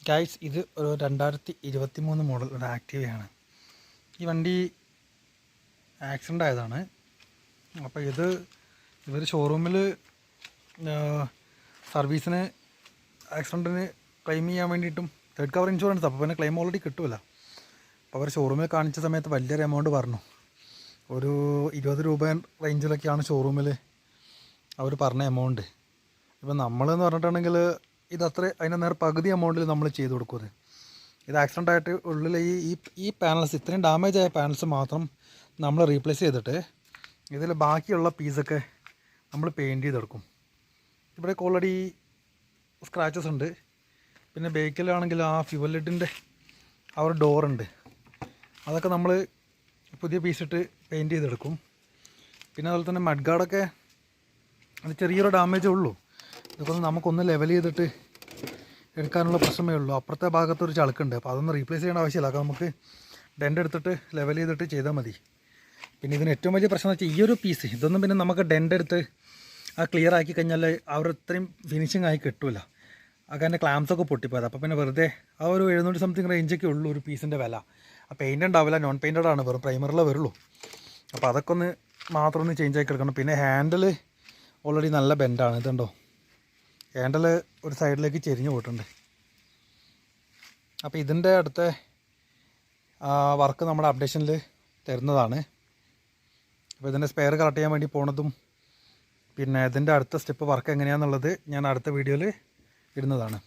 Guys, ഇത് ഒരു 2023 model ഒരു ആക്റ്റീവയാണ്. ഈ വണ്ടി ആക്സിഡൻ്റ് ആയതാണ്. അപ്പോൾ ഇവർ ഷോറൂമിൽ സർവീസിന് ആക്സിഡൻറ്റിന് ക്ലെയിം ചെയ്യാൻ വേണ്ടിയിട്ടും തേർഡ് കവർ ഇൻഷുറൻസ്, അപ്പോൾ പിന്നെ ക്ലെയിം ഓൾറെഡി കിട്ടുമല്ലോ. അപ്പോൾ അവർ ഷോറൂമിൽ കാണിച്ച സമയത്ത് വലിയൊരു എമൗണ്ട് പറഞ്ഞു. ഒരു 20 രൂപ റേഞ്ചിലൊക്കെയാണ് ഷോറൂമിൽ അവർ പറഞ്ഞ എമൗണ്ട്. ഇപ്പം നമ്മളെന്ന് പറഞ്ഞിട്ടുണ്ടെങ്കിൽ ഇതത്ര അതിൻ്റെ നേരെ പകുതി എമൗണ്ടിൽ നമ്മൾ ചെയ്ത് കൊടുക്കുന്നത്. ഇത് ആക്സിഡൻ്റ് ആയിട്ട് ഉള്ളിൽ ഈ പാനൽസ്, ഇത്രയും ഡാമേജ് ആയ പാനൽസ് മാത്രം നമ്മൾ റീപ്ലേസ് ചെയ്തിട്ട് ഇതിൽ ബാക്കിയുള്ള പീസൊക്കെ നമ്മൾ പെയിൻറ്റ് ചെയ്തെടുക്കും. ഇവിടെ ഓൾറെഡി സ്ക്രാച്ചസ് ഉണ്ട്. പിന്നെ ബേക്കിലാണെങ്കിൽ ആ ഫ്യൂവൽ ലിഡിൻ്റെ ആ ഒരു ഡോറുണ്ട്, അതൊക്കെ നമ്മൾ പുതിയ പീസിട്ട് പെയിൻറ്റ് ചെയ്തെടുക്കും. പിന്നെ അതുപോലെ തന്നെ മഡ് ഗാർഡൊക്കെ അത് ചെറിയൊരു ഡാമേജേ ഉള്ളൂ. ഇതൊക്കെ നമുക്കൊന്ന് ലെവൽ ചെയ്തിട്ട് എടുക്കാനുള്ള പ്രശ്നമേ ഉള്ളൂ. അപ്പുറത്തെ ഭാഗത്തൊരു ചളുക്കുണ്ട്, അപ്പോൾ അതൊന്നും റീപ്ലേസ് ചെയ്യേണ്ട ആവശ്യമില്ല. അത് നമുക്ക് ഡെൻ്റ് എടുത്തിട്ട് ലെവൽ ചെയ്തിട്ട് ചെയ്താൽ മതി. പിന്നെ ഇതിന് ഏറ്റവും വലിയ പ്രശ്നം എന്ന് വെച്ചാൽ ഈ ഒരു പീസ് ഇതൊന്നും പിന്നെ നമുക്ക് ഡെൻ്റ് എടുത്ത് ആ ക്ലിയർ ആക്കി കഴിഞ്ഞാൽ അവർ ഇത്രയും ഫിനിഷിംഗ് ആയി കിട്ടില്ല. ഒക്കെ എൻ്റെ ക്ലാംസൊക്കെ പൊട്ടിപ്പോയത്. അപ്പോൾ പിന്നെ വെറുതെ ആ ഒരു 700 സംതിങ് റേഞ്ചൊക്കെ ഉള്ളൂ ഒരു പീസിൻ്റെ വില. ആ പെയിൻ്റ് ഉണ്ടാവില്ല, നോൺ പെയിൻറ്റഡ് ആണ്, വെറും പ്രൈമറിലേ വരുള്ളൂ. അപ്പോൾ അതൊക്കെ മാത്രം ഒന്ന് ചേഞ്ച് ആക്കി എടുക്കണം. പിന്നെ ഹാൻഡിൽ ഓൾറെഡി നല്ല ബെൻഡാണ്. ഇതുണ്ടോ, ഹാൻഡിൽ ഒരു സൈഡിലേക്ക് ചെരിഞ്ഞ് പോയിട്ടുണ്ട്. അപ്പോൾ ഇതിൻ്റെ അടുത്ത വർക്ക് നമ്മുടെ അപ്ഡേഷനിൽ തരുന്നതാണ്. അപ്പോൾ ഇതിൻ്റെ സ്പെയർ കറക്റ്റ് ചെയ്യാൻ വേണ്ടി പോണതും പിന്നെ ഇതിൻ്റെ അടുത്ത സ്റ്റെപ്പ് വർക്ക് എങ്ങനെയാണെന്നുള്ളത് ഞാൻ അടുത്ത വീഡിയോയിൽ ഇടുന്നതാണ്.